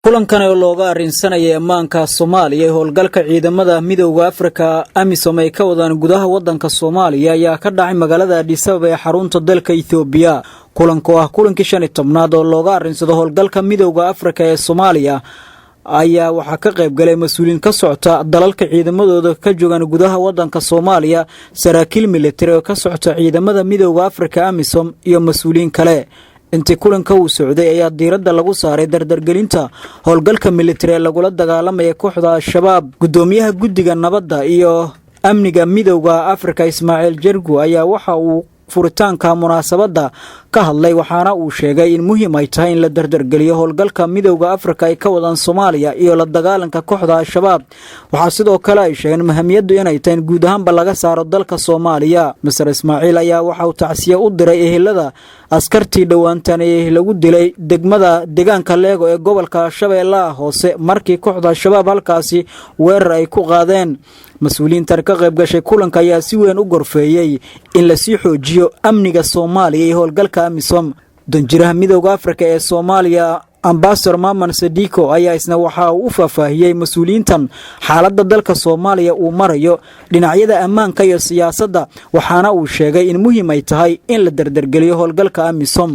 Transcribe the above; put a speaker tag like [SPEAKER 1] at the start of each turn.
[SPEAKER 1] kulankan oo looga arinsanayay ammaanka Soomaaliya howlgalka ciidamada midowga Afrika AMISOM ay ka wadaan gudaha wadanka Soomaaliya ayaa ka dhacay magaalada Addis Ababa ee xarunta dalka Ethiopia. Kulanku ah kulankii 15aad oo looga arinsado howlgalka midowga Afrika ee Soomaaliya ayaa waxa ka qayb galay mas'uuliin ka socota dalalka ciidamadooda ka joogan gudaha wadanka Soomaaliya, saraakiil militari oo ka socota ciidamada midowga Afrika AMISOM iyo mas'uuliin kale. intii kulanka uu socday ayaa diiradda lagu saaray dardargelinta howlgalka militari lagula dagaalamay kooxda Al-Shabaab. Gudoomiyaha guddiga nabadda iyo amniga midowga Afrika Ismaaciil Jargu ayaa waxa uu furitaanka munaasabada ka hadlay waxaana uu sheegay in muhiim ay tahay in la dardargeliyo howlgalka midowga Afrika ay ka wadaan Soomaaliya iyo la dagaalanka kooxda Al-Shabaab. Waxa sidoo kale ay sheegeen muhiimadu inay tahay guud ahaan laga saaro dalka Soomaaliya. Mr. Ismaaciil ayaa waxa uu tacsiye u diray ehelada askartii dhawaantan ee lagu dilay degmada deegaanka Leego ee gobolka Shabeellaha Hoose markii kooxda Al-Shabaab halkaasi weerar ay ku qaadeen. mas'uuliyiinta ka qayb gashay kulanka ayaa si weyn u gorfeeyay in la sii xoojiyo amniga Soomaaliya iyo howlgalka AMISOM. danjiraha midowga Afrika ee Soomaaliya Ambassador Maman Sadiko ayaa isna waxa uu faahfaahiyay mas'uuliyiintan xaaladda dalka Soomaaliya uu marayo dhinacyada ammaanka iyo siyaasadda waxaana uu sheegay in muhiim ay tahay in la dardargeliyo howlgalka AMISOM.